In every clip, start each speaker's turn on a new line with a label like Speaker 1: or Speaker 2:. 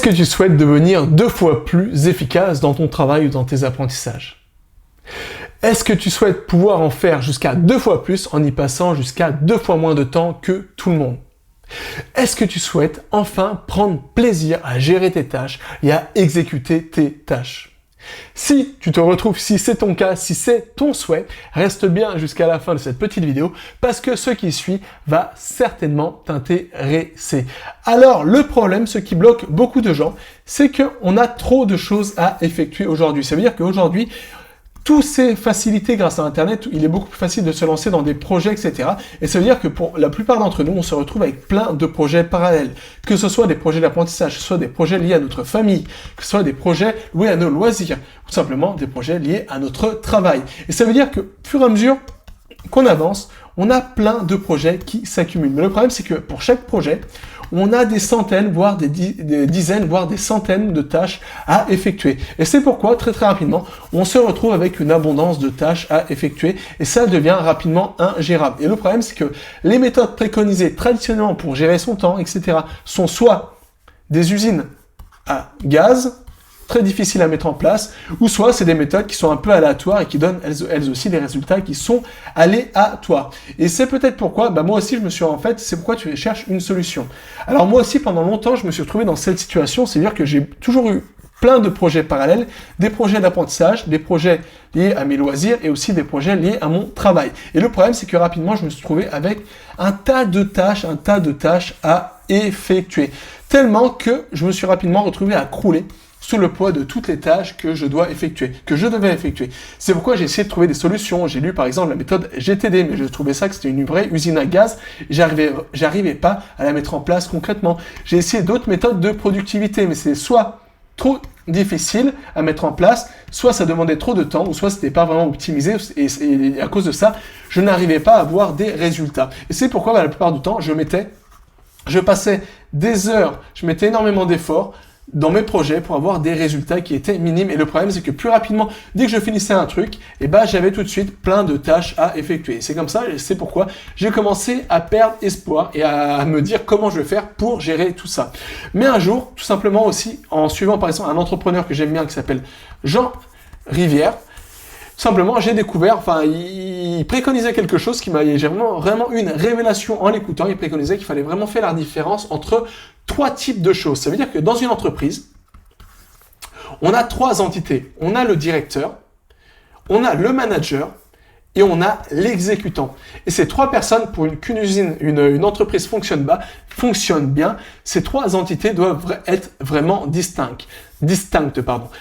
Speaker 1: Est-ce que tu souhaites devenir 2 fois plus efficace dans ton travail ou dans tes apprentissages? Est-ce que tu souhaites pouvoir en faire jusqu'à 2 fois plus en y passant jusqu'à 2 fois moins de temps que tout le monde? Est-ce que tu souhaites enfin prendre plaisir à gérer tes tâches et à exécuter tes tâches? Si tu te retrouves, si c'est ton cas, si c'est ton souhait, reste bien jusqu'à la fin de cette petite vidéo parce que ce qui suit va certainement t'intéresser. Alors, le problème, ce qui bloque beaucoup de gens, c'est qu'on a trop de choses à effectuer aujourd'hui. Ça veut dire qu'aujourd'hui, toutes ces facilités grâce à Internet, il est beaucoup plus facile de se lancer dans des projets, etc. Et ça veut dire que pour la plupart d'entre nous, on se retrouve avec plein de projets parallèles. Que ce soit des projets d'apprentissage, que ce soit des projets liés à notre famille, que ce soit des projets liés à nos loisirs, ou simplement des projets liés à notre travail. Et ça veut dire que, au fur et à mesure qu'on avance, on a plein de projets qui s'accumulent. Mais le problème, c'est que pour chaque projet, on a des centaines, voire des dizaines, voire des centaines de tâches à effectuer. Et c'est pourquoi, très rapidement, on se retrouve avec une abondance de tâches à effectuer et ça devient rapidement ingérable. Et le problème, c'est que les méthodes préconisées traditionnellement pour gérer son temps, etc., sont soit des usines à gaz, très difficile à mettre en place, ou soit c'est des méthodes qui sont un peu aléatoires et qui donnent elles aussi des résultats qui sont aléatoires. Et c'est peut-être pourquoi, moi aussi je me suis c'est pourquoi tu cherches une solution. Alors moi aussi pendant longtemps je me suis retrouvé dans cette situation, c'est-à-dire que j'ai toujours eu plein de projets parallèles, des projets d'apprentissage, des projets liés à mes loisirs et aussi des projets liés à mon travail. Et le problème c'est que rapidement je me suis trouvé avec un tas de tâches à effectuer. Tellement que je me suis rapidement retrouvé à crouler sous le poids de toutes les tâches que je devais effectuer. C'est pourquoi j'ai essayé de trouver des solutions. J'ai lu par exemple la méthode GTD, mais je trouvais ça que c'était une vraie usine à gaz. J'arrivais pas à la mettre en place concrètement. J'ai essayé d'autres méthodes de productivité, mais c'est soit trop difficile à mettre en place, soit ça demandait trop de temps, ou soit c'était pas vraiment optimisé, et à cause de ça, je n'arrivais pas à avoir des résultats. Et c'est pourquoi la plupart du temps, je passais des heures, je mettais énormément d'efforts dans mes projets pour avoir des résultats qui étaient minimes. Et le problème, c'est que plus rapidement, dès que je finissais un truc, j'avais tout de suite plein de tâches à effectuer. C'est comme ça, et c'est pourquoi j'ai commencé à perdre espoir et à me dire comment je vais faire pour gérer tout ça. Mais un jour, tout simplement aussi, en suivant par exemple un entrepreneur que j'aime bien qui s'appelle Jean Rivière, simplement, j'ai découvert, il préconisait quelque chose j'ai vraiment eu une révélation en l'écoutant. Il préconisait qu'il fallait vraiment faire la différence entre 3 types de choses. Ça veut dire que dans une entreprise, on a 3 entités. On a le directeur, on a le manager et on a l'exécutant. Et ces 3 personnes, pour qu'une usine, une entreprise fonctionne bien, ces 3 entités doivent être vraiment distinctes.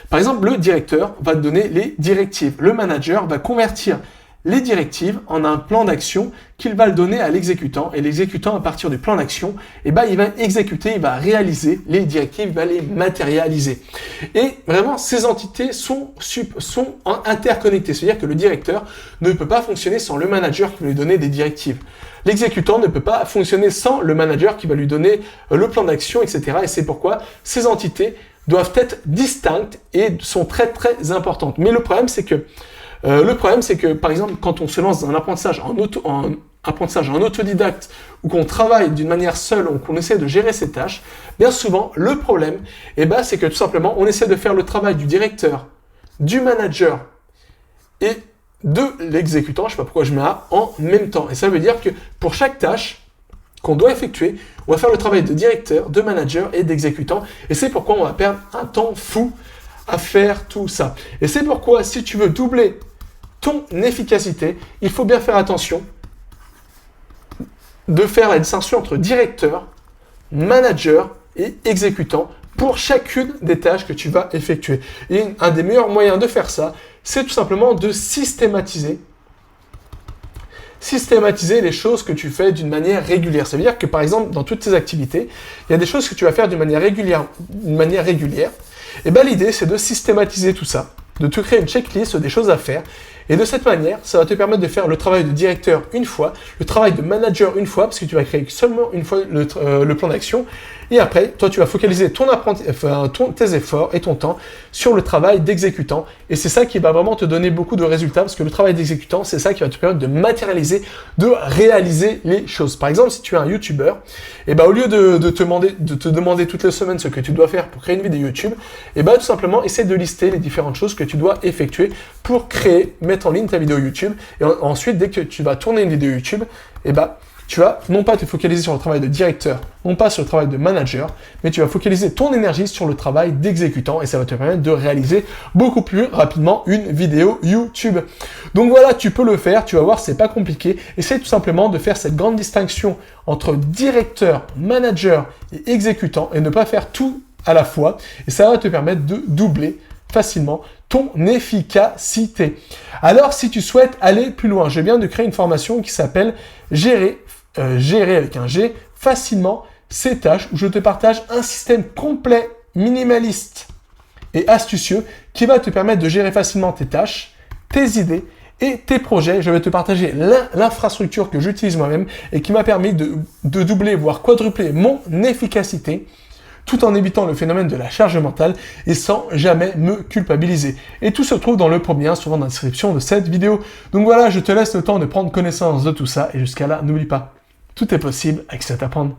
Speaker 1: Par exemple, le directeur va donner les directives. Le manager va convertir les directives en un plan d'action qu'il va le donner à l'exécutant. Et l'exécutant, à partir du plan d'action, il va exécuter, il va réaliser les directives, il va les matérialiser. Et vraiment, ces entités sont interconnectées. C'est-à-dire que le directeur ne peut pas fonctionner sans le manager qui va lui donner des directives. L'exécutant ne peut pas fonctionner sans le manager qui va lui donner le plan d'action, etc. Et c'est pourquoi ces entités doivent être distinctes et sont très importantes. Mais le problème, c'est que, par exemple, quand on se lance dans un apprentissage en autodidacte ou qu'on travaille d'une manière seule ou qu'on essaie de gérer ses tâches, bien souvent, le problème, c'est que tout simplement, on essaie de faire le travail du directeur, du manager et de l'exécutant, je ne sais pas pourquoi je mets A, en même temps. Et ça veut dire que pour chaque tâche qu'on doit effectuer, on va faire le travail de directeur, de manager et d'exécutant. Et c'est pourquoi on va perdre un temps fou à faire tout ça. Et c'est pourquoi, si tu veux doubler ton efficacité, il faut bien faire attention de faire la distinction entre directeur, manager et exécutant pour chacune des tâches que tu vas effectuer. Et un des meilleurs moyens de faire ça, c'est tout simplement de systématiser les choses que tu fais d'une manière régulière. Ça veut dire que, par exemple, dans toutes tes activités, il y a des choses que tu vas faire d'une manière régulière. Et l'idée, c'est de systématiser tout ça, de te créer une checklist des choses à faire. Et de cette manière, ça va te permettre de faire le travail de directeur une fois, le travail de manager une fois, parce que tu vas créer seulement une fois le plan d'action, Et après, toi, tu vas focaliser tes efforts et ton temps sur le travail d'exécutant. Et c'est ça qui va vraiment te donner beaucoup de résultats parce que le travail d'exécutant, c'est ça qui va te permettre de matérialiser, de réaliser les choses. Par exemple, si tu es un YouTuber, et ben, au lieu de te demander toutes les semaines ce que tu dois faire pour créer une vidéo YouTube, et ben, tout simplement, essaie de lister les différentes choses que tu dois effectuer pour mettre en ligne ta vidéo YouTube. Et ensuite, dès que tu vas tourner une vidéo YouTube, et ben, tu vas non pas te focaliser sur le travail de directeur, non pas sur le travail de manager, mais tu vas focaliser ton énergie sur le travail d'exécutant et ça va te permettre de réaliser beaucoup plus rapidement une vidéo YouTube. Donc voilà, tu peux le faire, tu vas voir, c'est pas compliqué. Essaye tout simplement de faire cette grande distinction entre directeur, manager et exécutant et ne pas faire tout à la fois. Et ça va te permettre de doubler facilement ton efficacité. Alors, si tu souhaites aller plus loin, je viens de créer une formation qui s'appelle gérer avec un G, facilement ses tâches, où je te partage un système complet, minimaliste et astucieux qui va te permettre de gérer facilement tes tâches, tes idées et tes projets. Je vais te partager l'infrastructure que j'utilise moi-même et qui m'a permis de doubler, voire quadrupler mon efficacité, tout en évitant le phénomène de la charge mentale et sans jamais me culpabiliser. Et tout se trouve dans le premier lien souvent dans la description de cette vidéo. Donc voilà, je te laisse le temps de prendre connaissance de tout ça et jusqu'à là, n'oublie pas, tout est possible avec cet apprendre.